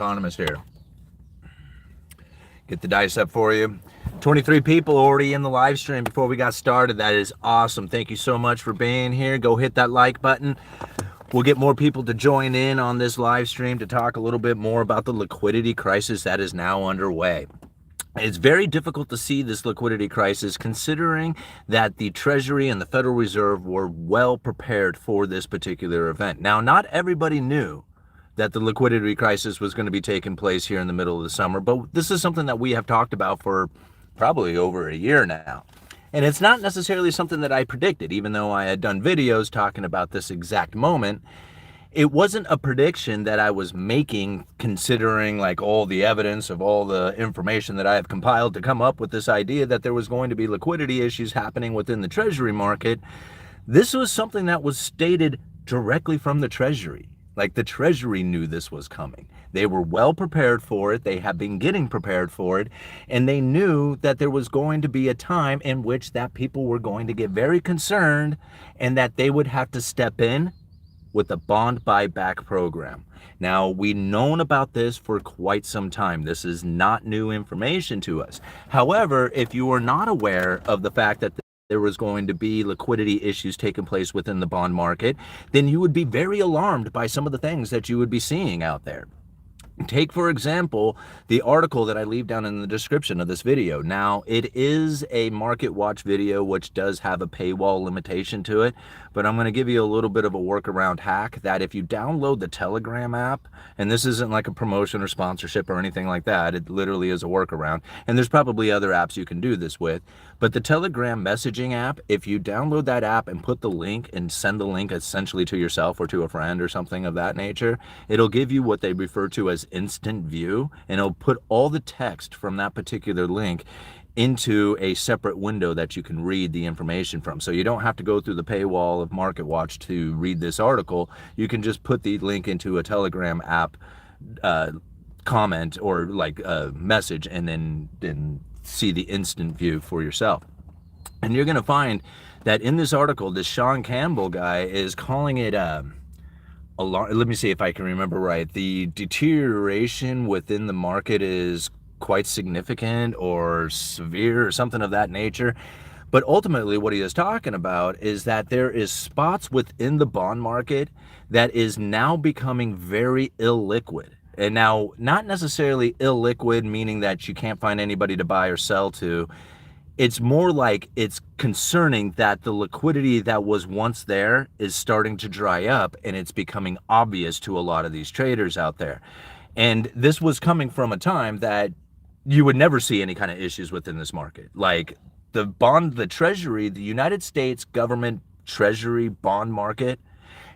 Economist here. Get the dice up for you. 23 people already in the live stream before we got started. That is awesome. Thank you so much for being here. Go hit that like button. We'll get more people to join in on this live stream to talk a little bit more about the liquidity crisis that is now underway. It's very difficult to see this liquidity crisis considering that the Treasury and the Federal Reserve were well prepared for this particular event. Now, not everybody knew that the liquidity crisis was going to be taking place here in the middle of the summer, but this is something that we have talked about for probably over a year now. And it's not necessarily something that I predicted, even though I had done videos talking about this exact moment. It wasn't a prediction that I was making considering like all the evidence of all the information that I have compiled to come up with this idea that there was going to be liquidity issues happening within the Treasury market. This was something that was stated directly from the Treasury. Like the Treasury knew this was coming. They were well prepared for it. They have been getting prepared for it. And they knew that there was going to be a time in which that people were going to get very concerned and that they would have to step in with the bond buyback program. Now, we've known about this for quite some time. This is not new information to us. However, if you are not aware of the fact that there was going to be liquidity issues taking place within the bond market, then you would be very alarmed by some of the things that you would be seeing out there. Take, for example, the article that I leave down in the description of this video. Now, it is a Market Watch video, which does have a paywall limitation to it, but I'm going to give you a little bit of a workaround hack that if you download the Telegram app, and this isn't like a promotion or sponsorship or anything like that, it literally is a workaround, and there's probably other apps you can do this with, but the Telegram messaging app, if you download that app and put the link and send the link essentially to yourself or to a friend or something of that nature, it'll give you what they refer to as instant view, and it'll put all the text from that particular link into a separate window that you can read the information from. So you don't have to go through the paywall of Market Watch to read this article. You can just put the link into a Telegram app comment or like a message and then see the instant view for yourself. And you're going to find that in this article, this Sean Campbell guy is calling it let me see if I can remember right. The deterioration within the market is quite significant or severe or something of that nature. But ultimately what he is talking about is that there is spots within the bond market that is now becoming very illiquid. And now, not necessarily illiquid, meaning that you can't find anybody to buy or sell to. It's more like it's concerning that the liquidity that was once there is starting to dry up and it's becoming obvious to a lot of these traders out there. And this was coming from a time that you would never see any kind of issues within this market. Like the Treasury, the United States government Treasury bond market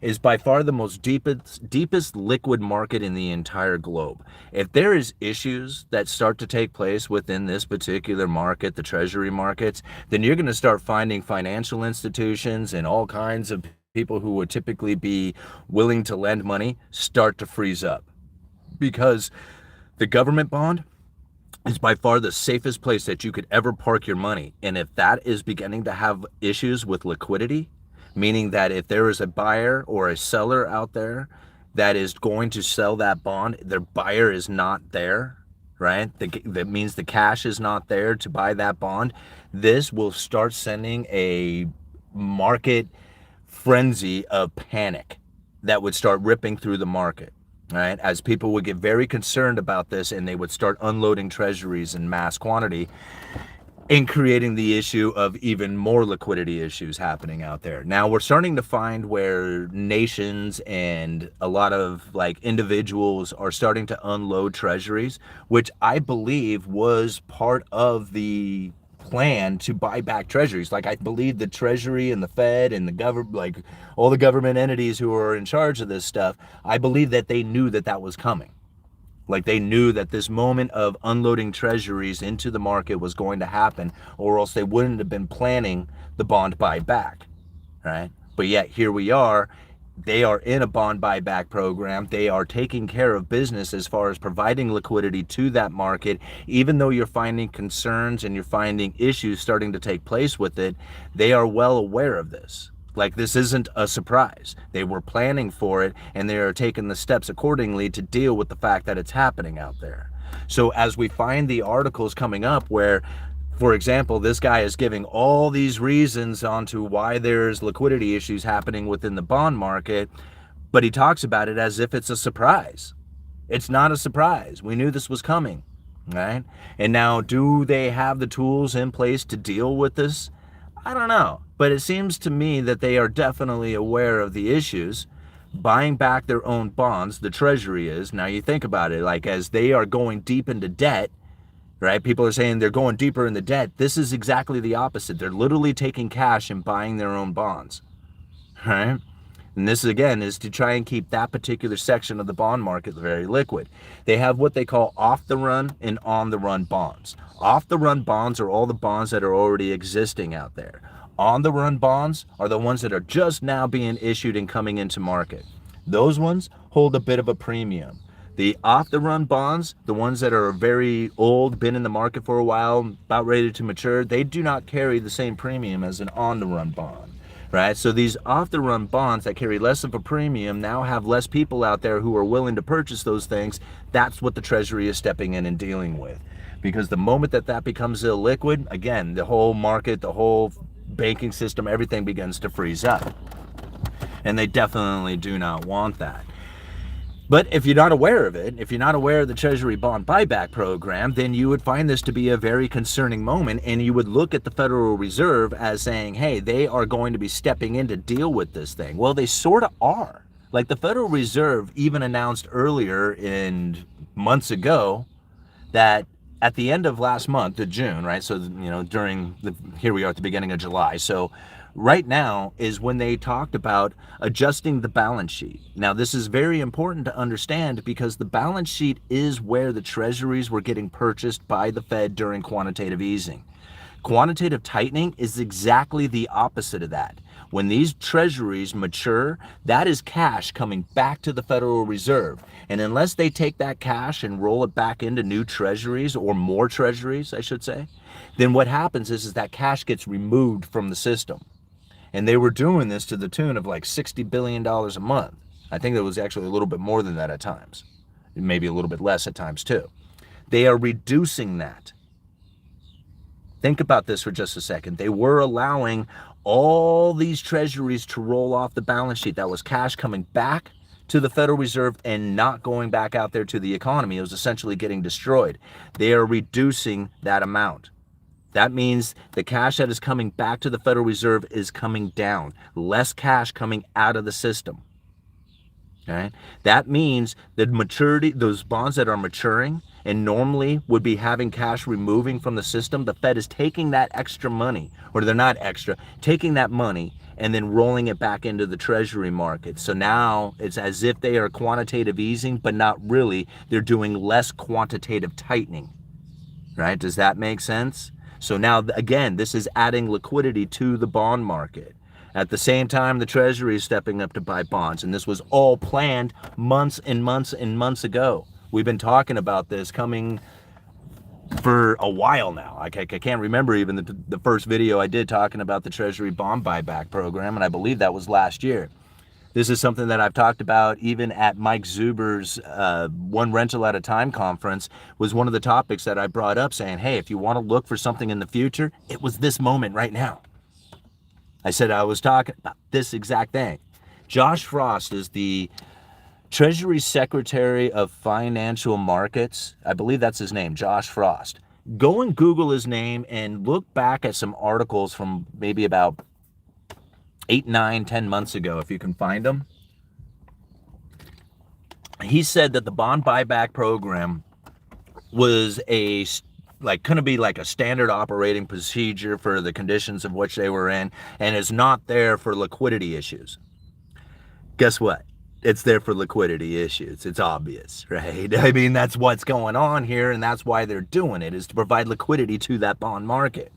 is by far the most deepest liquid market in the entire globe. If there is issues that start to take place within this particular market, the Treasury markets, then you're going to start finding financial institutions and all kinds of people who would typically be willing to lend money start to freeze up. Because the government bond is by far the safest place that you could ever park your money. And if that is beginning to have issues with liquidity, meaning that if there is a buyer or a seller out there that is going to sell that bond, their buyer is not there, right? That means the cash is not there to buy that bond. This will start sending a market frenzy of panic that would start ripping through the market, right? As people would get very concerned about this and they would start unloading treasuries in mass quantity, and creating the issue of even more liquidity issues happening out there. Now we're starting to find where nations and a lot of like individuals are starting to unload treasuries, which I believe was part of the plan to buy back treasuries. Like I believe the Treasury and the Fed and the government, like all the government entities who are in charge of this stuff, I believe that they knew that that was coming. Like they knew that this moment of unloading treasuries into the market was going to happen, or else they wouldn't have been planning the bond buyback, right? But yet here we are. They are in a bond buyback program. They are taking care of business as far as providing liquidity to that market. Even though you're finding concerns and you're finding issues starting to take place with it, they are well aware of this. Like, this isn't a surprise. They were planning for it, and they are taking the steps accordingly to deal with the fact that it's happening out there. So as we find the articles coming up where, for example, this guy is giving all these reasons onto why there's liquidity issues happening within the bond market, but he talks about it as if it's a surprise. It's not a surprise. We knew this was coming, right? And now, do they have the tools in place to deal with this? I don't know, but it seems to me that they are definitely aware of the issues, buying back their own bonds. The Treasury is. Now you think about it, like, as they are going deep into debt, right? People are saying they're going deeper in the debt. This is exactly the opposite. They're literally taking cash and buying their own bonds, right? And this, again, is to try and keep that particular section of the bond market very liquid. They have what they call off-the-run and on-the-run bonds. Off-the-run bonds are all the bonds that are already existing out there. On-the-run bonds are the ones that are just now being issued and coming into market. Those ones hold a bit of a premium. The off-the-run bonds, the ones that are very old, been in the market for a while, about ready to mature, they do not carry the same premium as an on-the-run bond. Right? So these off-the-run bonds that carry less of a premium now have less people out there who are willing to purchase those things. That's what the Treasury is stepping in and dealing with. Because the moment that that becomes illiquid, again, the whole market, the whole banking system, everything begins to freeze up. And they definitely do not want that. But if you're not aware of it, if you're not aware of the Treasury bond buyback program, then you would find this to be a very concerning moment, and you would look at the Federal Reserve as saying, hey, they are going to be stepping in to deal with this thing. Well, they sort of are. Like, the Federal Reserve even announced earlier in months ago that at the end of last month, of June, right? So, here we are at the beginning of July. So right now is when they talked about adjusting the balance sheet. Now, this is very important to understand because the balance sheet is where the treasuries were getting purchased by the Fed during quantitative easing. Quantitative tightening is exactly the opposite of that. When these treasuries mature, that is cash coming back to the Federal Reserve. And unless they take that cash and roll it back into new treasuries, or more treasuries, I should say, then what happens is that cash gets removed from the system. And they were doing this to the tune of like $60 billion a month. I think it was actually a little bit more than that at times. Maybe a little bit less at times too. They are reducing that. Think about this for just a second. They were allowing all these treasuries to roll off the balance sheet. That was cash coming back to the Federal Reserve and not going back out there to the economy. It was essentially getting destroyed. They are reducing that amount. That means the cash that is coming back to the Federal Reserve is coming down. Less cash coming out of the system. Okay? That means that maturity, those bonds that are maturing and normally would be having cash removing from the system, the Fed is taking that extra money, or they're not extra, taking that money and then rolling it back into the Treasury market. So now it's as if they are quantitative easing, but not really. They're doing less quantitative tightening. Right? Does that make sense? So now, again, this is adding liquidity to the bond market. At the same time, the Treasury is stepping up to buy bonds, and this was all planned months and months and months ago. We've been talking about this coming for a while now. I can't remember even the first video I did talking about the Treasury bond buyback program, and I believe that was last year. This is something that I've talked about even at Mike Zuber's One Rental at a Time conference. Was one of the topics that I brought up, saying, hey, if you want to look for something in the future, it was this moment right now. I said I was talking about this exact thing. Josh Frost is the Treasury Secretary of Financial Markets. I believe that's his name, Josh Frost. Go and Google his name and look back at some articles from maybe about 8, 9, 10 months ago, if you can find them. He said that the bond buyback program was couldn't be like a standard operating procedure for the conditions of which they were in, and is not there for liquidity issues. Guess what? It's there for liquidity issues. It's obvious, right? I mean, that's what's going on here, and that's why they're doing it, is to provide liquidity to that bond market.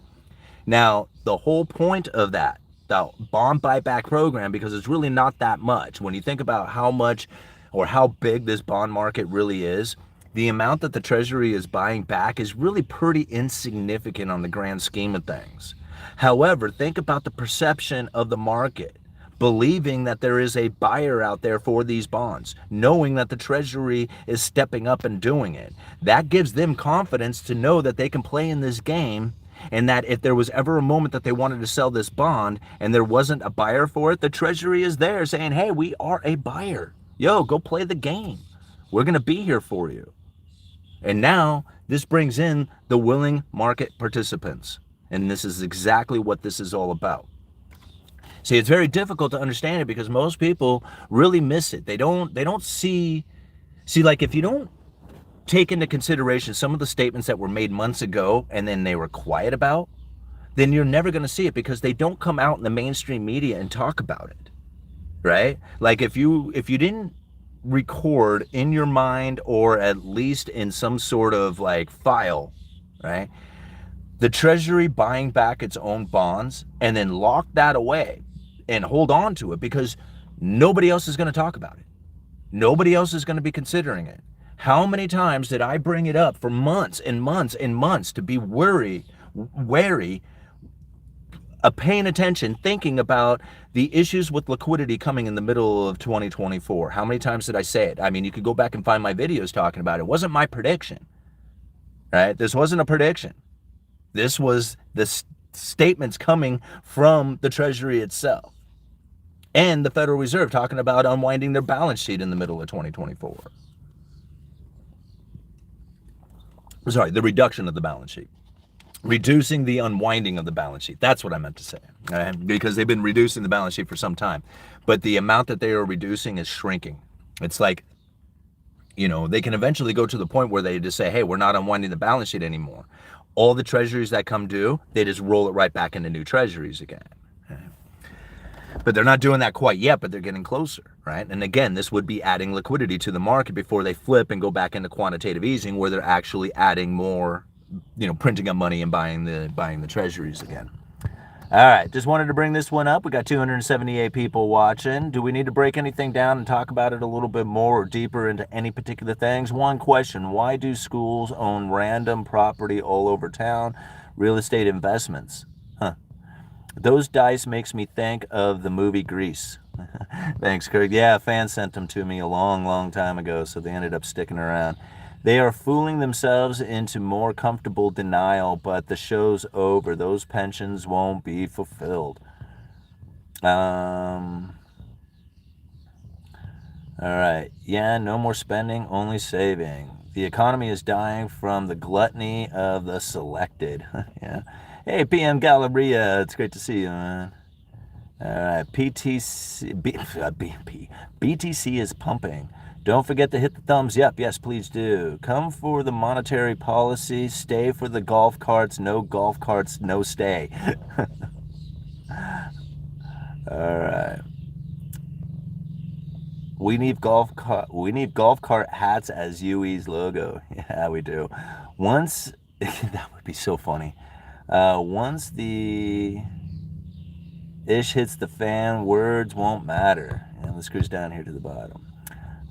Now, the whole point of that, the bond buyback program, because it's really not that much. When you think about how much or how big this bond market really is, the amount that the Treasury is buying back is really pretty insignificant on the grand scheme of things. However, think about the perception of the market. believing that there is a buyer out there for these bonds, knowing that the Treasury is stepping up and doing it. That gives them confidence to know that they can play in this game, and that if there was ever a moment that they wanted to sell this bond and there wasn't a buyer for it, the Treasury is there saying, hey, we are a buyer. Yo, go play the game. We're going to be here for you. And now this brings in the willing market participants. And this is exactly what this is all about. See, it's very difficult to understand it because most people really miss it. They don't see, like, if you don't take into consideration some of the statements that were made months ago and then they were quiet about, then you're never going to see it because they don't come out in the mainstream media and talk about it, right? Like if you didn't record in your mind, or at least in some sort of like file, right, the Treasury buying back its own bonds and then lock that away and hold on to it because nobody else is going to talk about it. Nobody else is going to be considering it. How many times did I bring it up for months and months and months to be wary, paying attention, thinking about the issues with liquidity coming in the middle of 2024? How many times did I say it? I mean, you could go back and find my videos talking about it. It wasn't my prediction, right? This wasn't a prediction. This was the statements coming from the Treasury itself and the Federal Reserve talking about unwinding their balance sheet in the middle of 2024. Sorry, the reduction of the balance sheet. Reducing the unwinding of the balance sheet. That's what I meant to say. Because they've been reducing the balance sheet for some time. But the amount that they are reducing is shrinking. It's like, you know, they can eventually go to the point where they just say, hey, we're not unwinding the balance sheet anymore. All the treasuries that come due, they just roll it right back into new treasuries again. But they're not doing that quite yet, but they're getting closer, right? And again, this would be adding liquidity to the market before they flip and go back into quantitative easing, where they're actually adding more, you know, printing up money and buying the treasuries again. All right, just wanted to bring this one up. We got 278 people watching. Do we need to break anything down and talk about it a little bit more or deeper into any particular things? One question: why do schools own random property all over town? Real estate investments. Those dice makes me think of the movie Grease. Thanks, Kirk. Yeah, a fan sent them to me a long time ago, so they ended up sticking around. They are fooling themselves into more comfortable denial, but the show's over. Those pensions won't be fulfilled. All right. Yeah, no more spending, only saving. The economy is dying from the gluttony of the selected. Yeah. Hey, PM Galleria, it's great to see you, man. All right, BTC is pumping. Don't forget to hit the thumbs up. Yes, please do. Come for the monetary policy. Stay for the golf carts. No golf carts, no stay. All right. We need golf cart hats as UE's logo. Yeah, we do. Once that would be so funny. Once the ish hits the fan, words won't matter. And let's cruise down here to the bottom.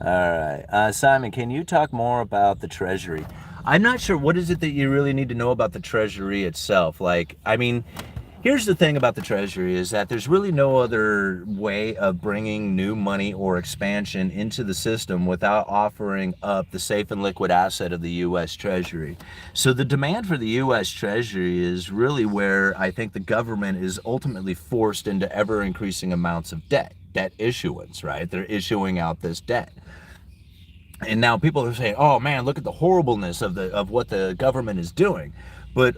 All right. Simon, can you talk more about the Treasury? I'm not sure. What is it that you really need to know about the Treasury itself? Like, I mean, here's the thing about the Treasury is that there's really no other way of bringing new money or expansion into the system without offering up the safe and liquid asset of the U.S. Treasury. So the demand for the U.S. Treasury is really where I think the government is ultimately forced into ever increasing amounts of debt issuance, right? They're issuing out this debt. And now people are saying, oh man, look at the horribleness of what the government is doing. But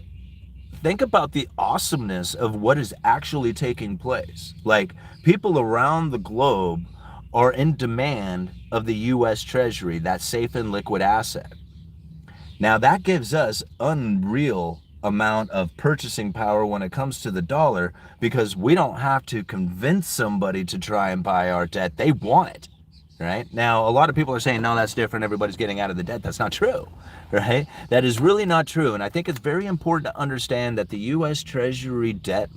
think about the awesomeness of what is actually taking place. Like, people around the globe are in demand of the U.S. Treasury, that safe and liquid asset. Now that gives us unreal amount of purchasing power when it comes to the dollar, because we don't have to convince somebody to try and buy our debt. They want it. Right? Now, a lot of people are saying, no, that's different. Everybody's getting out of the debt. That's not true, right? That is really not true. And I think it's very important to understand that the U.S. Treasury debt,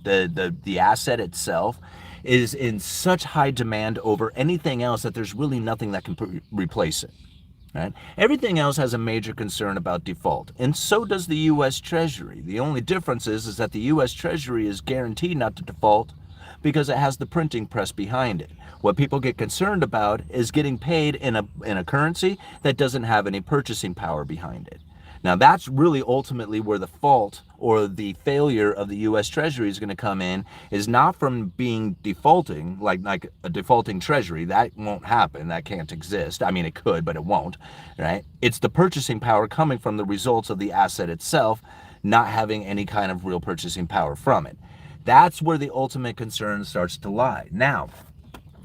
the asset itself, is in such high demand over anything else that there's really nothing that can replace it, right? Everything else has a major concern about default, and so does the U.S. Treasury. The only difference is that the U.S. Treasury is guaranteed not to default, because it has the printing press behind it. What people get concerned about is getting paid in a currency that doesn't have any purchasing power behind it. Now that's really ultimately where the fault or the failure of the U.S. Treasury is going to come in, is not from being defaulting, like a defaulting Treasury. That won't happen. That can't exist. I mean, it could, but it won't, right? It's the purchasing power coming from the results of the asset itself, not having any kind of real purchasing power from it. That's where the ultimate concern starts to lie. Now,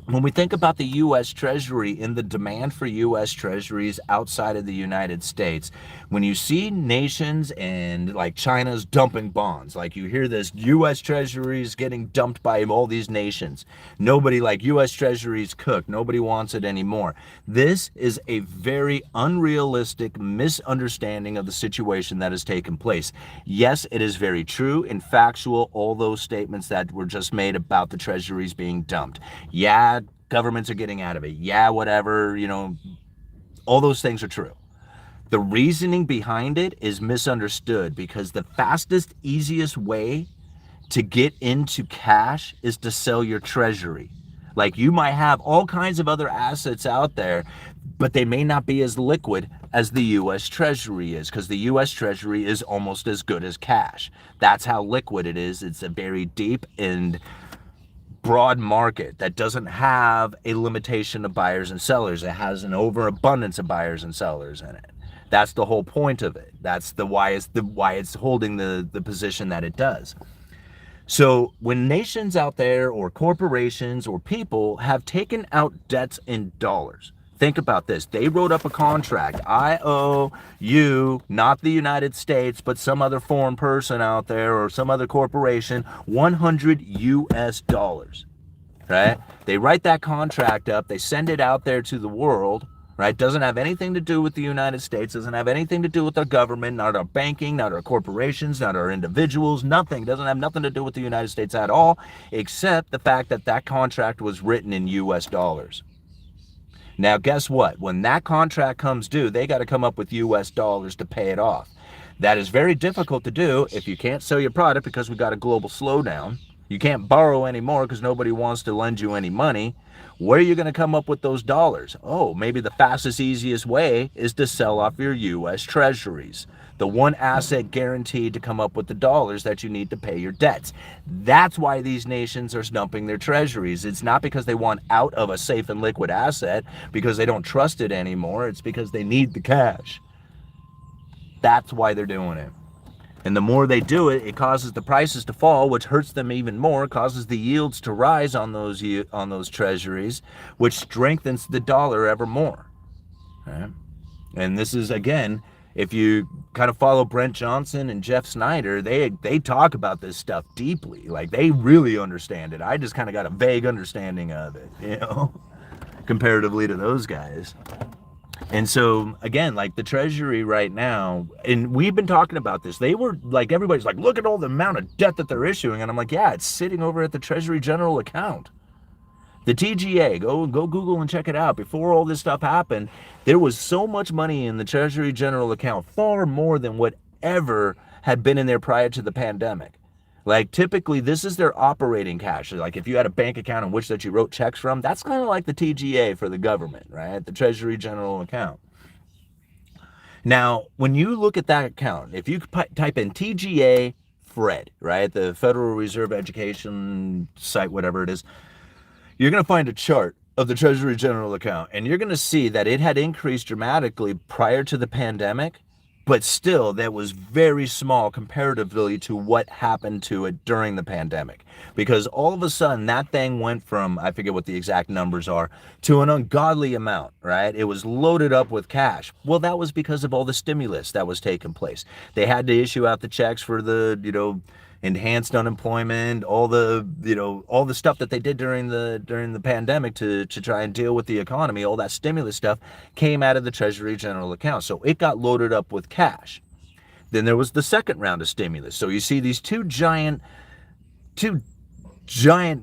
when we think about the U.S. Treasury and the demand for U.S. Treasuries outside of the United States, when you see nations and like China's dumping bonds, like you hear this U.S. Treasuries getting dumped by all these nations. Nobody, like U.S. Treasuries cook. Nobody wants it anymore. This is a very unrealistic misunderstanding of the situation that has taken place. Yes, it is very true and factual, all those statements that were just made about the Treasuries being dumped. Yeah, governments are getting out of it. Yeah, whatever, all those things are true. The reasoning behind it is misunderstood, because the fastest, easiest way to get into cash is to sell your treasury. Like, you might have all kinds of other assets out there, but they may not be as liquid as the U.S. Treasury is, because the U.S. Treasury is almost as good as cash. That's how liquid it is. It's a very deep and broad market that doesn't have a limitation of buyers and sellers. It has an overabundance of buyers and sellers in it. That's the whole point of it. That's why it's holding the position that it does. So when nations out there or corporations or people have taken out debts in dollars, think about this. They wrote up a contract. I owe you, not the United States, but some other foreign person out there or some other corporation, 100 US dollars, right? They write that contract up. They send it out there to the world, right? Doesn't have anything to do with the United States. Doesn't have anything to do with our government, not our banking, not our corporations, not our individuals, nothing. Doesn't have nothing to do with the United States at all, except the fact that that contract was written in US dollars. Now, guess what? When that contract comes due, they got to come up with US dollars to pay it off. That is very difficult to do if you can't sell your product because we got a global slowdown. You can't borrow anymore because nobody wants to lend you any money. Where are you going to come up with those dollars? Oh, maybe the fastest, easiest way is to sell off your U.S. Treasuries. The one asset guaranteed to come up with the dollars that you need to pay your debts. That's why these nations are dumping their treasuries. It's not because they want out of a safe and liquid asset because they don't trust it anymore. It's because they need the cash. That's why they're doing it. And the more they do it, it causes the prices to fall, which hurts them even more, causes the yields to rise on those treasuries, which strengthens the dollar ever more. Right? And this is, again, if you kind of follow Brent Johnson and Jeff Snyder, they talk about this stuff deeply. Like, they really understand it. I just kind of got a vague understanding of it, comparatively to those guys. And so, again, like the Treasury right now, and we've been talking about this, they were like, everybody's like, look at all the amount of debt that they're issuing. And I'm like, yeah, it's sitting over at the Treasury General account. The TGA, go Google and check it out. Before all this stuff happened, there was so much money in the Treasury General account, far more than whatever had been in there prior to the pandemic. Like, typically, this is their operating cash. Like, if you had a bank account in which that you wrote checks from, that's kind of like the TGA for the government, right? The Treasury General account. Now, when you look at that account, if you type in TGA Fred, right, the Federal Reserve Education site, whatever it is, you're going to find a chart of the Treasury General account, and you're going to see that it had increased dramatically prior to the pandemic, but still that was very small comparatively to what happened to it during the pandemic. Because all of a sudden that thing went from, I forget what the exact numbers are, to an ungodly amount, right? It was loaded up with cash. Well, that was because of all the stimulus that was taking place. They had to issue out the checks for the, enhanced unemployment, all the stuff that they did during the pandemic to try and deal with the economy. All that stimulus stuff came out of the Treasury General account. So it got loaded up with cash. Then there was the second round of stimulus. So you see these two giant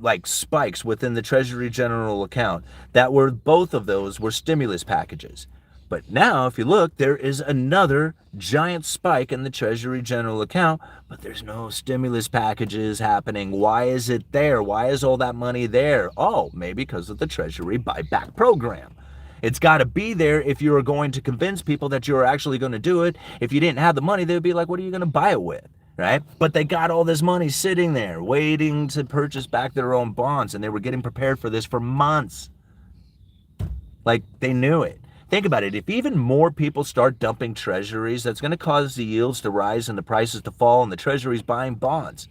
like spikes within the Treasury General account that were, both of those were stimulus packages. But now, if you look, there is another giant spike in the Treasury general account, but there's no stimulus packages happening. Why is it there? Why is all that money there? Oh, maybe because of the Treasury buyback program. It's got to be there if you are going to convince people that you're actually going to do it. If you didn't have the money, they would be like, what are you going to buy it with? Right? But they got all this money sitting there waiting to purchase back their own bonds, and they were getting prepared for this for months. Like, they knew it. Think about it. If even more people start dumping treasuries, that's going to cause the yields to rise and the prices to fall, and the treasury's buying bonds.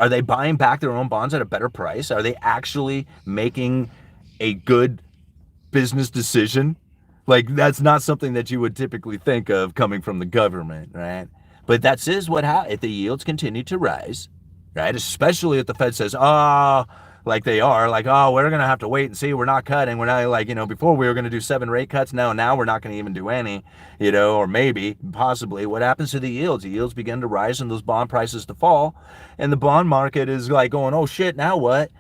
Are they buying back their own bonds at a better price? Are they actually making a good business decision? Like, that's not something that you would typically think of coming from the government, right? But that is what happens if the yields continue to rise, right? Especially if the Fed says, like they are, like, we're going to have to wait and see. We're not cutting. We're not, like, before we were going to do 7 rate cuts. Now we're not going to even do any, or maybe, possibly. What happens to the yields? The yields begin to rise and those bond prices to fall. And the bond market is like going, oh, shit, now what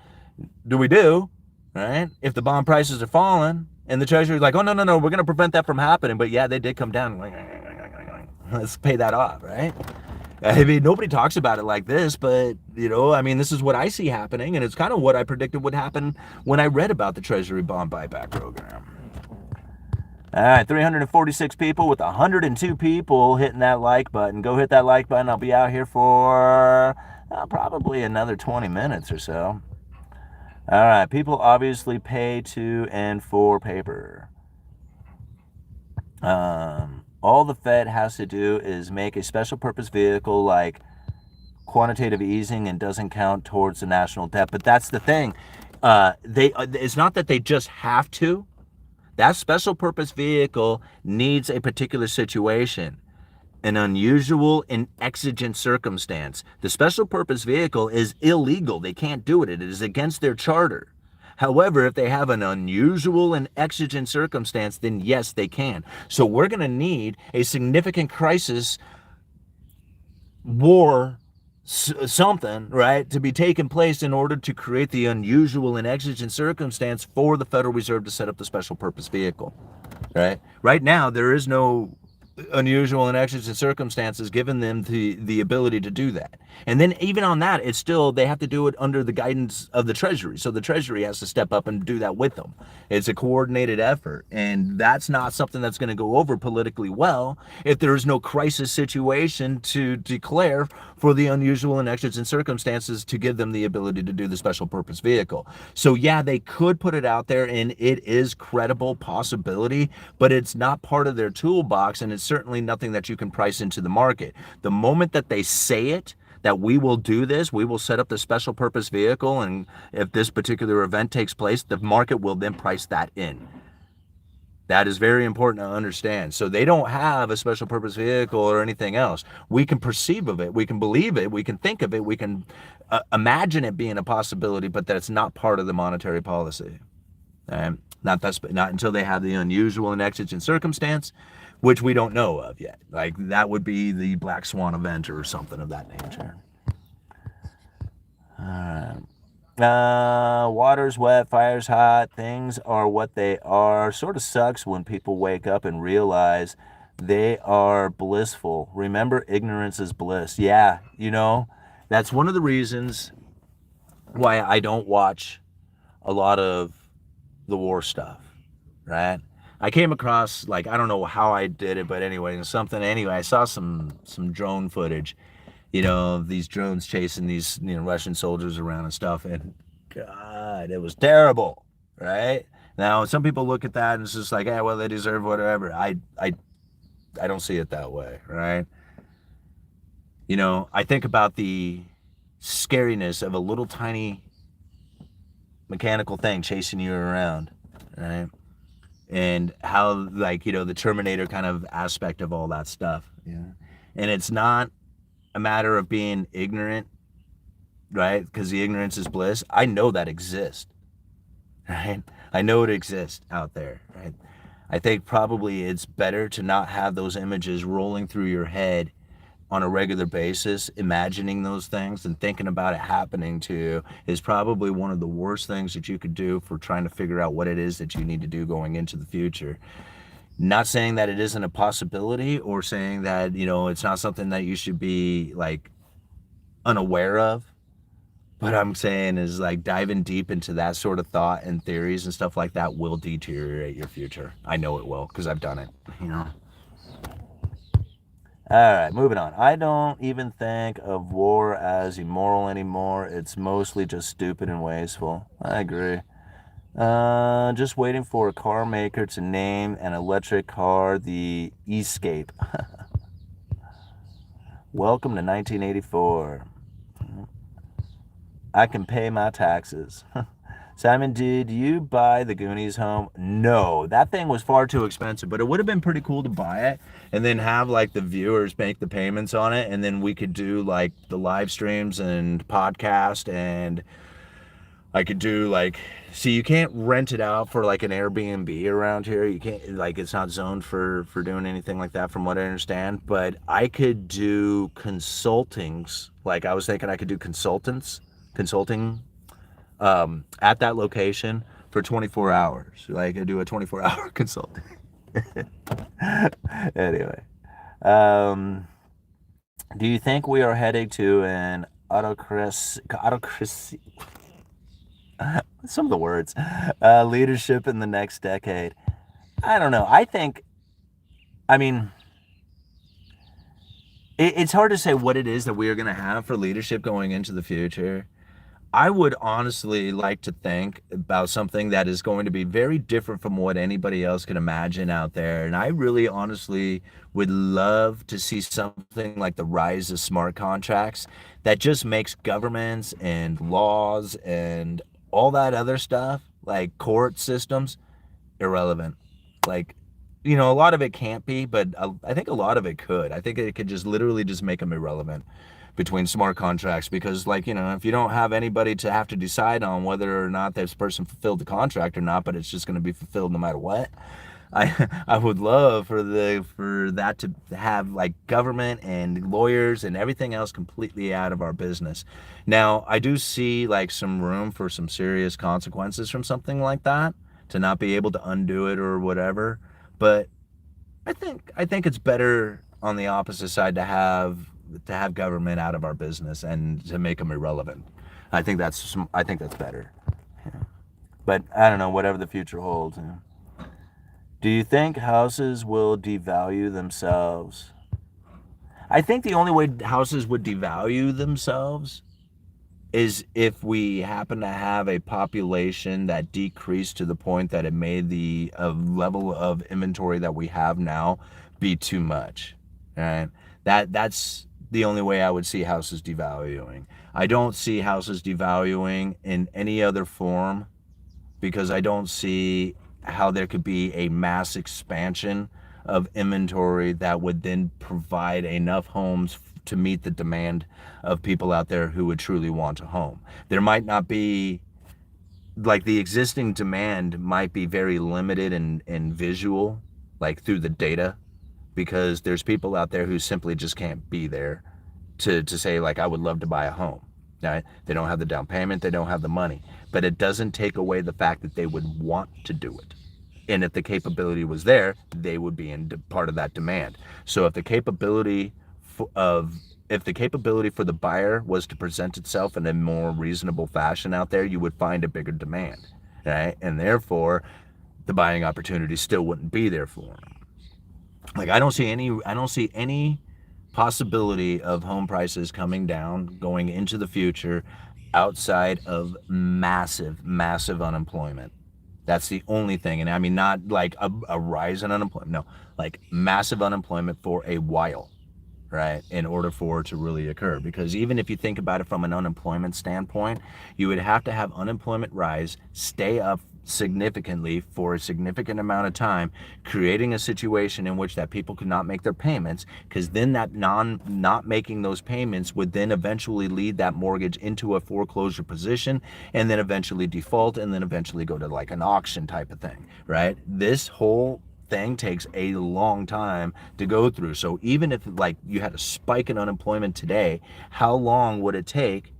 do we do, right? If the bond prices are falling and the Treasury is like, oh, no, we're going to prevent that from happening. But, yeah, they did come down. Let's pay that off, right? I mean, nobody talks about it like this, but, this is what I see happening, and it's kind of what I predicted would happen when I read about the Treasury bond buyback program. All right, 346 people with 102 people hitting that like button. Go hit that like button. I'll be out here for probably another 20 minutes or so. All right, people obviously pay to and for paper. All the Fed has to do is make a special purpose vehicle like quantitative easing and doesn't count towards the national debt. But that's the thing. It's not that they just have to. That special purpose vehicle needs a particular situation, an unusual and exigent circumstance. The special purpose vehicle is illegal. They can't do it. It is against their charter. However, if they have an unusual and exigent circumstance, then yes, they can. So we're going to need a significant crisis, war, something, right, to be taking place in order to create the unusual and exigent circumstance for the Federal Reserve to set up the special purpose vehicle, right? Right now, there is no unusual and exigent circumstances given them the ability to do that. And then even on that, it's still, they have to do it under the guidance of the Treasury. So the Treasury has to step up and do that with them. It's a coordinated effort. And that's not something that's going to go over politically well if there is no crisis situation to declare for the unusual and exigent circumstances to give them the ability to do the special purpose vehicle. So yeah, they could put it out there and it is credible possibility, but it's not part of their toolbox, and it's certainly nothing that you can price into the market. The moment that they say it, that we will do this, we will set up the special purpose vehicle, and if this particular event takes place, the market will then price that in. That is very important to understand. So they don't have a special purpose vehicle or anything else. We can perceive of it, we can believe it, we can think of it, we can imagine it being a possibility, but that's not part of the monetary policy. Not until they have the unusual and exigent circumstance, which we don't know of yet. Like, that would be the black swan event or something of that nature. Water's wet, fire's hot, things are what they are. Sort of sucks when people wake up and realize they are blissful. Remember, ignorance is bliss. Yeah, that's one of the reasons why I don't watch a lot of the war stuff, right? I came across, like, I don't know how I did it, but anyway, I saw some drone footage, of these drones chasing these, Russian soldiers around and stuff, and God, it was terrible, right? Now, some people look at that and it's just like, hey, well, they deserve whatever. I don't see it that way, right? I think about the scariness of a little tiny mechanical thing chasing you around, right? And how, like, the Terminator kind of aspect of all that stuff. Yeah. And it's not a matter of being ignorant, right? Because the ignorance is bliss. I know that exists, right? I know it exists out there, right? I think probably it's better to not have those images rolling through your head on a regular basis, imagining those things and thinking about it happening to you is probably one of the worst things that you could do for trying to figure out what it is that you need to do going into the future. Not saying that it isn't a possibility or saying that, it's not something that you should be like unaware of. What I'm saying is like diving deep into that sort of thought and theories and stuff like that will deteriorate your future. I know it will because I've done it, All right, moving on. I don't even think of war as immoral anymore. It's mostly just stupid and wasteful. I agree. Just waiting for a car maker to name an electric car the Escape. Welcome to 1984. I can pay my taxes. Simon, did you buy the Goonies home? No, that thing was far too expensive, but it would have been pretty cool to buy it and then have like the viewers make the payments on it, and then we could do like the live streams and podcast, and I could do like, see, you can't rent it out for like an Airbnb around here. You can't, like, it's not zoned for doing anything like that from what I understand, but I could do consultings. Like I was thinking I could do consulting at that location for 24 hours. Like I do a 24-hour consulting. Anyway, do you think we are heading to an autocracy? Some of the words, leadership in the next decade? I don't know. It's hard to say what it is that we are going to have for leadership going into the future. I would honestly like to think about something that is going to be very different from what anybody else can imagine out there. And I really honestly would love to see something like the rise of smart contracts that just makes governments and laws and all that other stuff, like court systems, irrelevant. Like, a lot of it can't be, but I think a lot of it could. I think it could just literally just make them irrelevant between smart contracts, because like, if you don't have anybody to have to decide on whether or not this person fulfilled the contract or not, but it's just going to be fulfilled no matter what. I would love for that to have like government and lawyers and everything else completely out of our business. Now, I do see like some room for some serious consequences from something like that, to not be able to undo it or whatever. But I think it's better on the opposite side to have government out of our business and to make them irrelevant. I think that's better. Yeah. But I don't know, whatever the future holds. Do you think houses will devalue themselves? I think the only way houses would devalue themselves is if we happen to have a population that decreased to the point that it made the level of inventory that we have now be too much. Right? That's the only way I would see houses devaluing. I don't see houses devaluing in any other form, because I don't see how there could be a mass expansion of inventory that would then provide enough homes to meet the demand of people out there who would truly want a home. There might not be, like, the existing demand might be very limited and visual, like through the data, because there's people out there who simply just can't be there to say, like, I would love to buy a home. Right? They don't have the down payment, they don't have the money, but it doesn't take away the fact that they would want to do it. And if the capability was there, they would be in part of that demand. So if the capability for the buyer was to present itself in a more reasonable fashion out there, you would find a bigger demand, right? And therefore, the buying opportunity still wouldn't be there for them. Like, I don't see any possibility of home prices coming down going into the future outside of massive unemployment. That's the only thing. And I mean, not like a rise in unemployment, no, like massive unemployment for a while, right, in order for it to really occur. Because even if you think about it from an unemployment standpoint, you would have to have unemployment rise, stay up significantly for a significant amount of time, creating a situation in which that people could not make their payments, because then that not making those payments would then eventually lead that mortgage into a foreclosure position, and then eventually default, and then eventually go to like an auction type of thing, right? This whole thing takes a long time to go through. So even if like you had a spike in unemployment today, how long would it take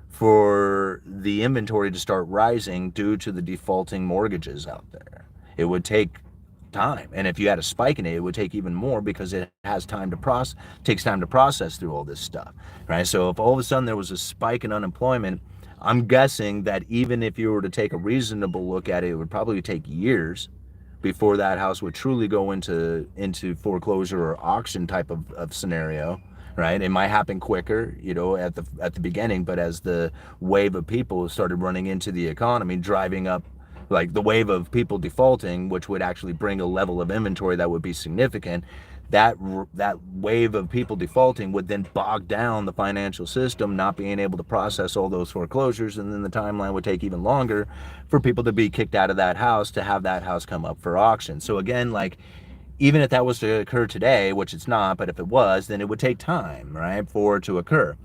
for the inventory to start rising due to the defaulting mortgages out there? It would take time. And if you had a spike in it, it would take even more because it has time to takes time to process through all this stuff, right? So if all of a sudden there was a spike in unemployment, I'm guessing that even if you were to take a reasonable look at it, it would probably take years before that house would truly go into foreclosure or auction type of scenario, right? It might happen quicker, you know, at the beginning, but as the wave of people started running into the economy, driving up, like the wave of people defaulting, which would actually bring a level of inventory that would be significant, that wave of people defaulting would then bog down the financial system, not being able to process all those foreclosures, and then the timeline would take even longer for people to be kicked out of that house to have that house come up for auction. So again, like, even if that was to occur today, which it's not, but if it was, then it would take time, right, for it to occur.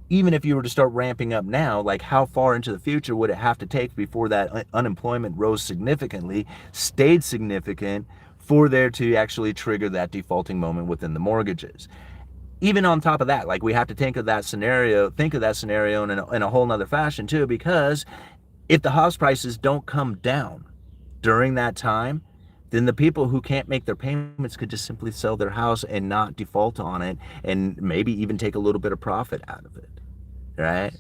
Even if you were to start ramping up now, like how far into the future would it have to take before that unemployment rose significantly, stayed significant, for there to actually trigger that defaulting moment within the mortgages? Even on top of that, like, we have to think of that scenario in a whole nother fashion too, because if the house prices don't come down during that time, then the people who can't make their payments could just simply sell their house and not default on it, and maybe even take a little bit of profit out of it, right?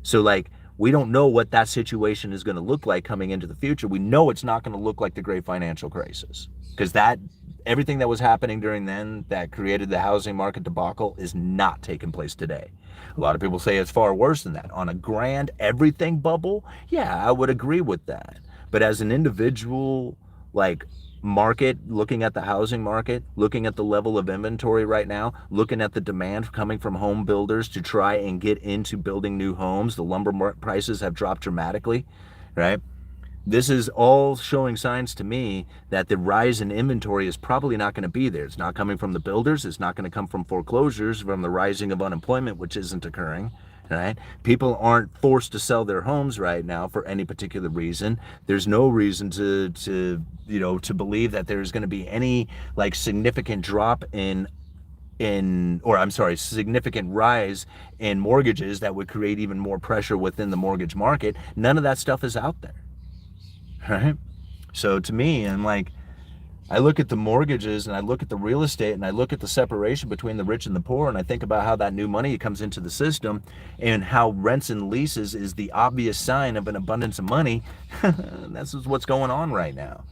So like, we don't know what that situation is going to look like coming into the future. We know it's not going to look like the great financial crisis, because everything that was happening during then that created the housing market debacle is not taking place today. A lot of people say it's far worse than that. On a grand everything bubble, yeah, I would agree with that. But as an individual, like, market, looking at the housing market, looking at the level of inventory right now, looking at the demand coming from home builders to try and get into building new homes, the lumber prices have dropped dramatically, right? This is all showing signs to me that the rise in inventory is probably not going to be there. It's not coming from the builders. It's not going to come from foreclosures, from the rising of unemployment, which isn't occurring, right? People aren't forced to sell their homes right now for any particular reason. There's no reason to believe that there's going to be any like significant drop significant rise in mortgages that would create even more pressure within the mortgage market. None of that stuff is out there. Right? So to me, I'm like, I look at the mortgages and I look at the real estate and I look at the separation between the rich and the poor, and I think about how that new money comes into the system and how rents and leases is the obvious sign of an abundance of money. This is what's going on right now.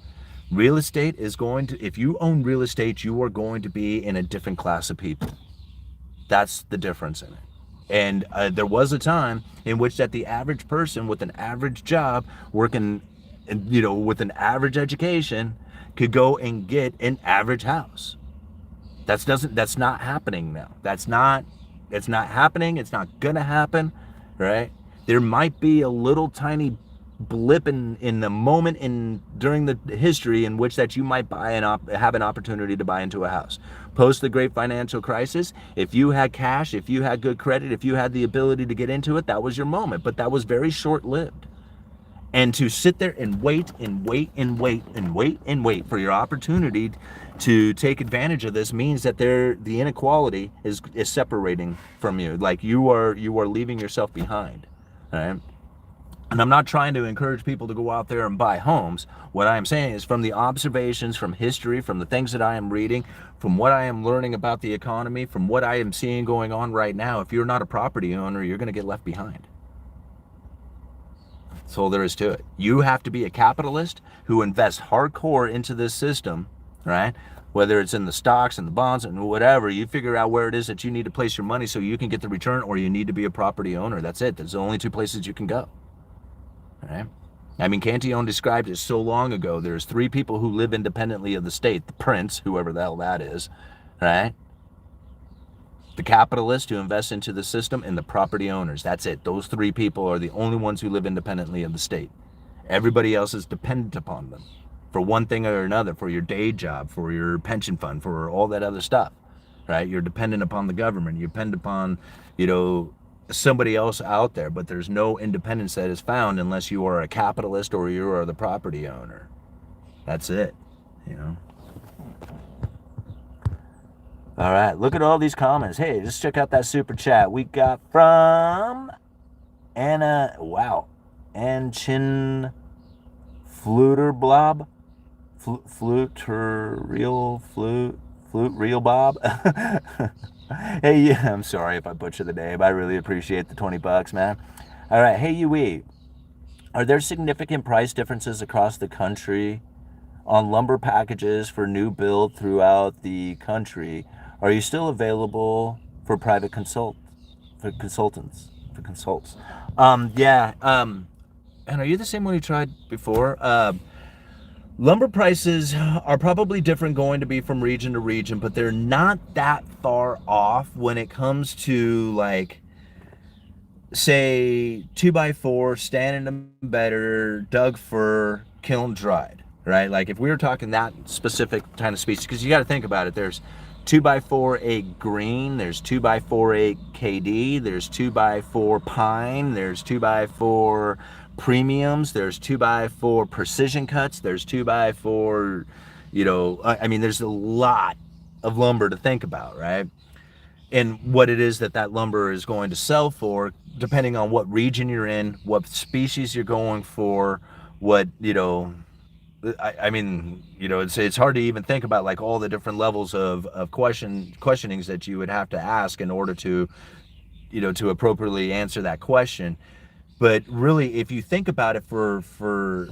Real estate is if you own real estate, you are going to be in a different class of people. That's the difference in it. And there was a time in which that the average person with an average job working, with an average education could go and get an average house. That's not happening now. It's not happening. It's not gonna happen, right? There might be a little tiny blip in the moment during the history in which that you might have an opportunity to buy into a house. Post the great financial crisis, if you had cash, if you had good credit, if you had the ability to get into it, that was your moment. But that was very short-lived. And to sit there and wait and wait and wait and wait and wait for your opportunity to take advantage of this means that the inequality is separating from you. Like, you are leaving yourself behind, right? And I'm not trying to encourage people to go out there and buy homes. What I am saying is, from the observations, from history, from the things that I am reading, from what I am learning about the economy, from what I am seeing going on right now, if you're not a property owner, you're going to get left behind. That's all there is to it. You have to be a capitalist who invests hardcore into this system, right? Whether it's in the stocks and the bonds and whatever, you figure out where it is that you need to place your money so you can get the return, or you need to be a property owner. That's it. There's the only two places you can go. Right? I mean, Cantillon described it so long ago. There's three people who live independently of the state: the prince, whoever the hell that is, right? The capitalist who invests into the system, and the property owners. That's it. Those three people are the only ones who live independently of the state. Everybody else is dependent upon them for one thing or another, for your day job, for your pension fund, for all that other stuff, right? You're dependent upon the government. You depend upon, somebody else out there, but there's no independence that is found unless you are a capitalist or you are the property owner. That's it, All right, look at all these comments. Hey, just check out that super chat we got from Anna. Wow, Anchin Fluter Blob, flute real Bob. Hey, yeah, I'm sorry if I butcher the name. I really appreciate the $20, man. All right, hey, UE. Are there significant price differences across the country on lumber packages for new build throughout the country? Are you still available for private consults? Yeah. And are you the same one you tried before? Lumber prices are probably different going to be from region to region, but they're not that far off when it comes to, like, say 2x4 standing better, Doug fir, kiln dried, right? Like if we were talking that specific kind of species, because you got to think about it, there's 2x4 green, there's 2x4 KD, there's 2x4 pine, there's 2x4 premiums, there's 2x4 precision cuts, there's 2x4, I mean, there's a lot of lumber to think about, right? And what it is that lumber is going to sell for, depending on what region you're in, what species you're going for, what, I mean, it's hard to even think about like all the different levels of questionings that you would have to ask in order to, to appropriately answer that question. But really, if you think about it for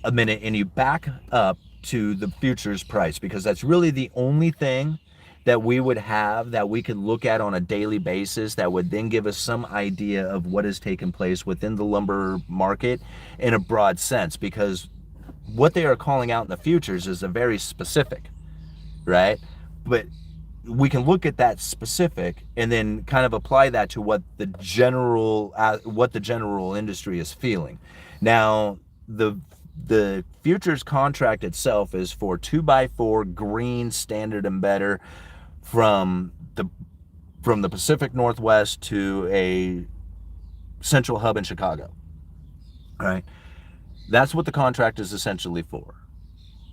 a minute and you back up to the futures price, because that's really the only thing that we would have that we could look at on a daily basis that would then give us some idea of what has taken place within the lumber market in a broad sense, because what they are calling out in the futures is a very specific, right? But we can look at that specific and then kind of apply that to what the general industry is feeling. Now, the futures contract itself is for 2x4 green standard and better from the Pacific Northwest to a central hub in Chicago. All right. That's what the contract is essentially for.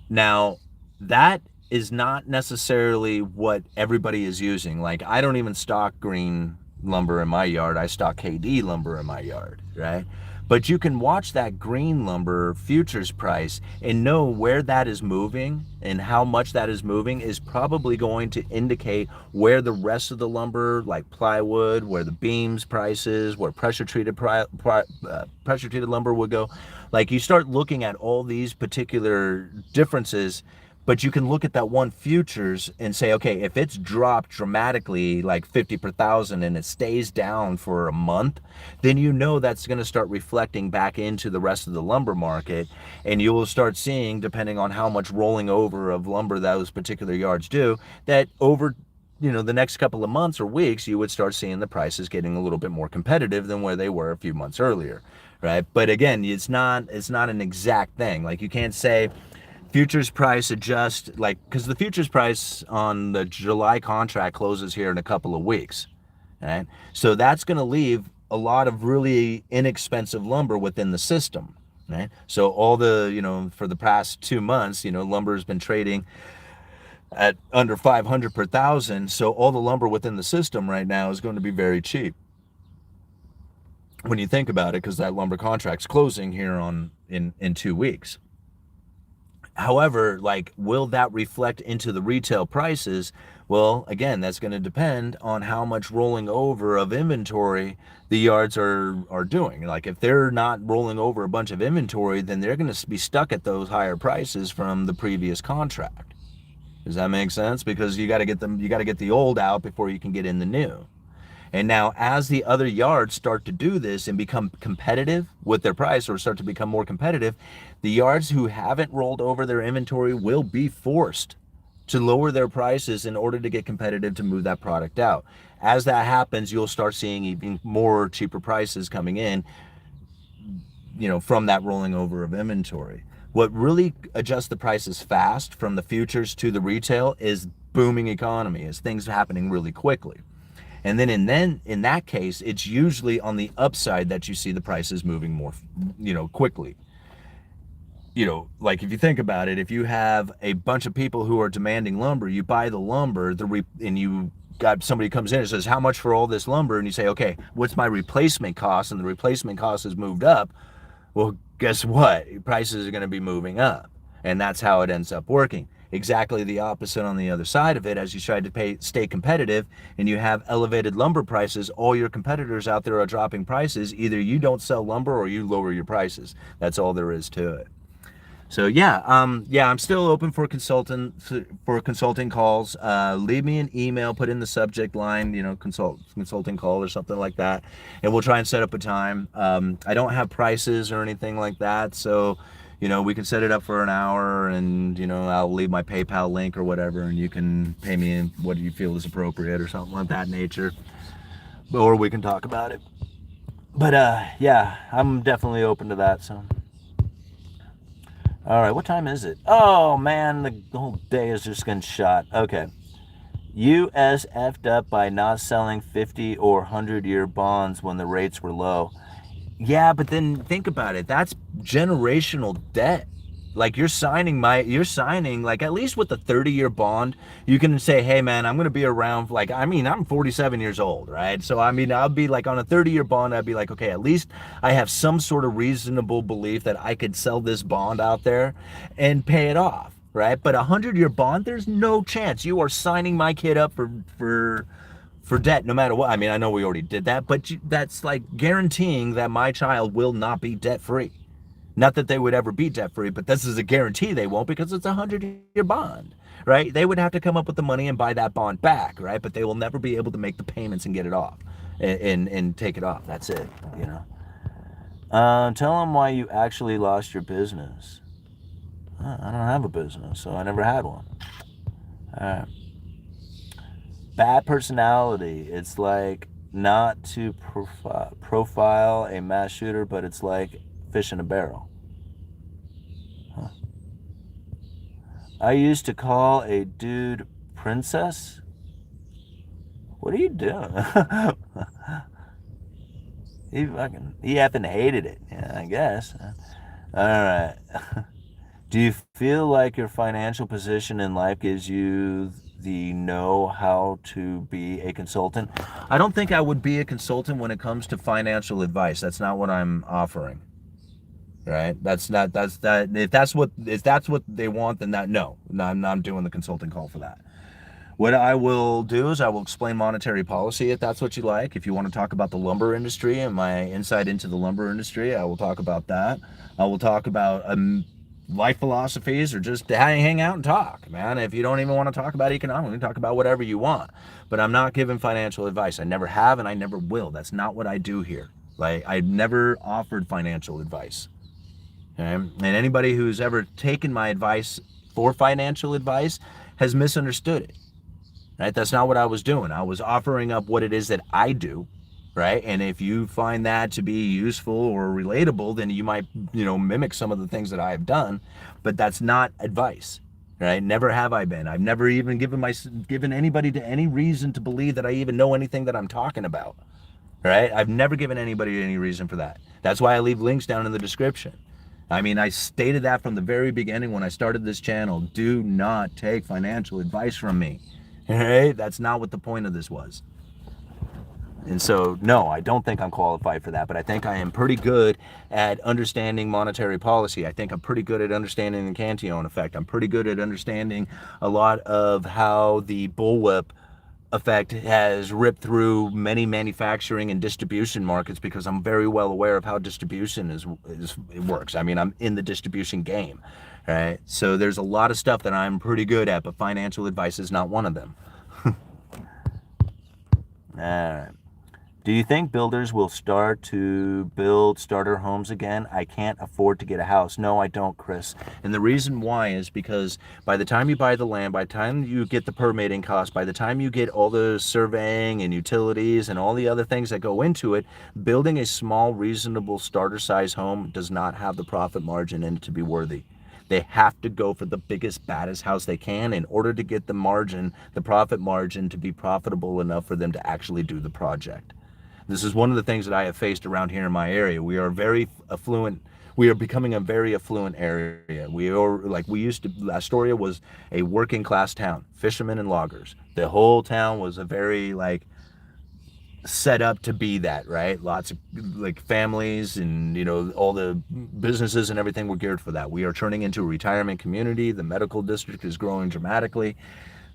Now, that is not necessarily what everybody is using. Like, I don't even stock green lumber in my yard. I stock KD lumber in my yard, right? But you can watch that green lumber futures price and know where that is moving, and how much that is moving is probably going to indicate where the rest of the lumber, like plywood, where the beams prices, where pressure treated lumber would go. Like, you start looking at all these particular differences, but you can look at that one futures and say, okay, if it's dropped dramatically, like 50 per thousand, and it stays down for a month, then that's going to start reflecting back into the rest of the lumber market. And you will start seeing, depending on how much rolling over of lumber those particular yards do, that over the next couple of months or weeks, you would start seeing the prices getting a little bit more competitive than where they were a few months earlier, right? But again, it's not an exact thing. Like, you can't say futures price adjust, like, because the futures price on the July contract closes here in a couple of weeks, right? So that's going to leave a lot of really inexpensive lumber within the system, right? So all the, for the past 2 months, lumber has been trading at under 500 per thousand. So all the lumber within the system right now is going to be very cheap when you think about it, because that lumber contract's closing here in 2 weeks. However, like, will that reflect into the retail prices? Well, again, that's going to depend on how much rolling over of inventory the yards are doing. Like, if they're not rolling over a bunch of inventory, then they're going to be stuck at those higher prices from the previous contract. Does that make sense? Because you got to get the old out before you can get in the new. And now, as the other yards start to do this and become competitive with their price, or start to become more competitive, the yards who haven't rolled over their inventory will be forced to lower their prices in order to get competitive to move that product out. As that happens, you'll start seeing even more cheaper prices coming in, from that rolling over of inventory. What really adjusts the prices fast from the futures to the retail is booming economy, is things happening really quickly. And then in that case, it's usually on the upside that you see the prices moving more, quickly. like if you think about it, if you have a bunch of people who are demanding lumber, you buy the lumber, and you got somebody comes in and says, how much for all this lumber? And you say, okay, what's my replacement cost? And the replacement cost has moved up. Well, guess what? Prices are going to be moving up. And that's how it ends up working. Exactly the opposite on the other side of it. As you try to stay competitive and you have elevated lumber prices, all your competitors out there are dropping prices. Either you don't sell lumber or you lower your prices. That's all there is to it. So yeah, I'm still open for consulting calls. Leave me an email, put in the subject line, consulting call or something like that, and we'll try and set up a time. I don't have prices or anything like that, so we can set it up for an hour, and I'll leave my PayPal link or whatever, and you can pay me in what you feel is appropriate or something like that nature, or we can talk about it. But yeah, I'm definitely open to that. So. All right, what time is it? Oh man, the whole day is just getting shot. Okay. US effed up by not selling 50 or 100-year bonds when the rates were low. Yeah, but then think about it. That's generational debt. Like you're signing like at least with the 30-year bond, you can say, hey man, I'm gonna be around I'm 47 years old, right? So I'll be like on a 30-year bond, I'd be like, okay, at least I have some sort of reasonable belief that I could sell this bond out there and pay it off, right? But a 100-year bond, there's no chance. You are signing my kid up for debt no matter what. I know we already did that, but that's like guaranteeing that my child will not be debt free. Not that they would ever be debt free, but this is a guarantee they won't, because it's a 100-year bond, right? They would have to come up with the money and buy that bond back, right? But they will never be able to make the payments and get it off and take it off. That's it, Tell them why you actually lost your business. I don't have a business, so I never had one. All right. Bad personality. It's like not to profile a mass shooter, but it's like fish in a barrel. Huh. I used to call a dude princess. What are you doing? he effing hated it. Yeah, I guess. All right. Do you feel like your financial position in life gives you the know how to be a consultant? I don't think I would be a consultant when it comes to financial advice. That's not what I'm offering. Right? If that's what they want, then I'm not doing the consulting call for that. What I will do is I will explain monetary policy if that's what you like. If you want to talk about the lumber industry and my insight into the lumber industry, I will talk about that. I will talk about life philosophies, or just hang out and talk, man. If you don't even want to talk about economics, talk about whatever you want. But I'm not giving financial advice. I never have, and I never will. That's not what I do here. Like, I've never offered financial advice. Okay? And anybody who's ever taken my advice for financial advice has misunderstood it. Right? That's not what I was doing. I was offering up what it is that I do, right? And if you find that to be useful or relatable, then you might, mimic some of the things that I have done, but that's not advice, right? Never have I been. I've never even given anybody to any reason to believe that I even know anything that I'm talking about, right? I've never given anybody any reason for that. That's why I leave links down in the description. I stated that from the very beginning when I started this channel. Do not take financial advice from me. Right? That's not what the point of this was. And so, no, I don't think I'm qualified for that, but I think I am pretty good at understanding monetary policy. I think I'm pretty good at understanding the Cantillon effect. I'm pretty good at understanding a lot of how the bullwhip effect has ripped through many manufacturing and distribution markets, because I'm very well aware of how distribution it works. I'm in the distribution game, right? So there's a lot of stuff that I'm pretty good at, but financial advice is not one of them. All right. Do you think builders will start to build starter homes again? I can't afford to get a house. No, I don't, Chris. And the reason why is because by the time you buy the land, by the time you get the permitting costs, by the time you get all the surveying and utilities and all the other things that go into it, building a small, reasonable starter size home does not have the profit margin in it to be worthy. They have to go for the biggest, baddest house they can in order to get the profit margin to be profitable enough for them to actually do the project. This is one of the things that I have faced around here in my area. We are very affluent. we are becoming a very affluent area. Astoria was a working class town, fishermen and loggers. The whole town was a very like set up to be that, right? Lots of like families and, you know, all the businesses and everything were geared for that. We are turning into a retirement community. The medical district is growing dramatically.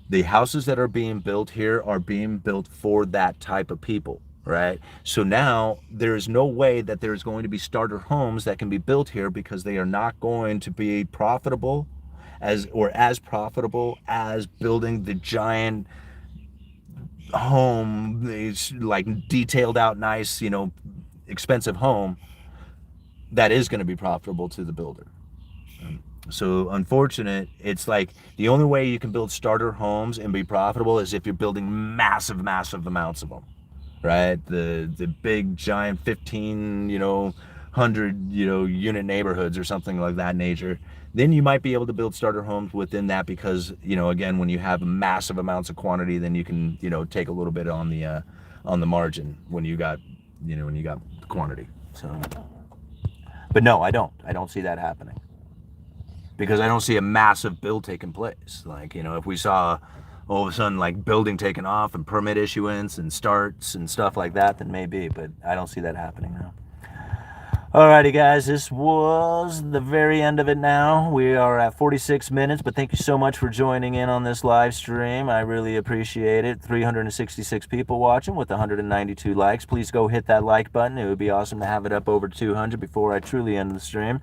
The houses that are being built here are being built for that type of people, right? So now there's no way that there's going to be starter homes that can be built here because they are not going to be profitable as profitable as building the giant home, it's like detailed out nice, you know, expensive home that is going to be profitable to the builder. So unfortunate, it's like the only way you can build starter homes and be profitable is if you're building massive amounts of them, right? The big giant 15, you know, 100, you know, unit neighborhoods or something like that nature. Then you might be able to build starter homes within that because, you know, again, when you have massive amounts of quantity, then you can, you know, take a little bit on the margin when you got, you know, when you got quantity. So, but no, I don't see that happening because I don't see a massive build taking place. Like, you know, if we saw all of a sudden like building taking off and permit issuance and starts and stuff like that, then maybe, but I don't see that happening now. Alrighty guys, this was the very end of it now. We are at 46 minutes, but thank you so much for joining in on this live stream. I really appreciate it. 366 people watching with 192 likes. Please go hit that like button. It would be awesome to have it up over 200 before I truly end the stream.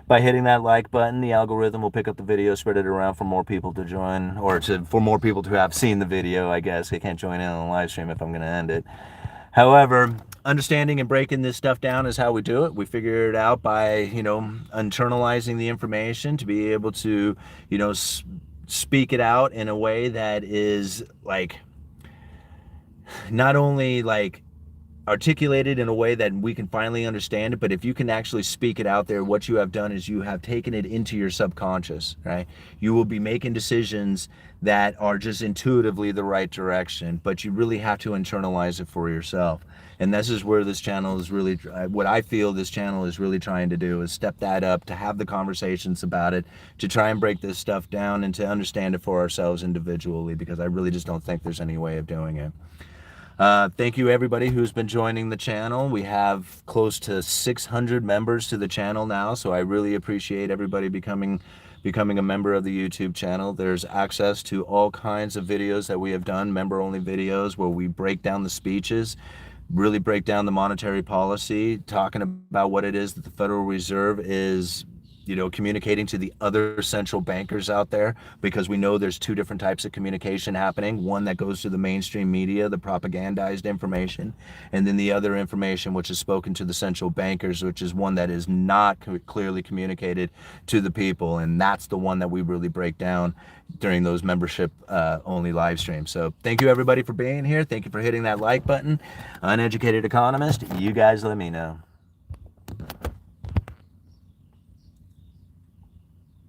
By hitting that like button, the algorithm will pick up the video, spread it around for more people to join, or for more people to have seen the video, I guess. They can't join in on the live stream if I'm going to end it. However, understanding and breaking this stuff down is how we do it. We figure it out by, you know, internalizing the information to be able to, you know, speak it out in a way that is like not only like articulated in a way that we can finally understand it, but if you can actually speak it out there, what you have done is you have taken it into your subconscious, right? You will be making decisions that are just intuitively the right direction, but you really have to internalize it for yourself. And this is where this channel is really, what I feel this channel is really trying to do is step that up, to have the conversations about it, to try and break this stuff down and to understand it for ourselves individually, because I really just don't think there's any way of doing it. Thank you everybody who's been joining the channel. We have close to 600 members to the channel now, so I really appreciate everybody becoming a member of the YouTube channel. There's access to all kinds of videos that we have done, member-only videos where we break down the speeches, really break down the monetary policy, talking about what it is that the Federal Reserve is, you know, communicating to the other central bankers out there, because we know there's two different types of communication happening. One that goes to the mainstream media, the propagandized information, and then the other information which is spoken to the central bankers, which is one that is not clearly communicated to the people. And that's the one that we really break down during those membership only live streams. So thank you everybody for being here. Thank you for hitting that like button. Uneducated Economist, you guys let me know.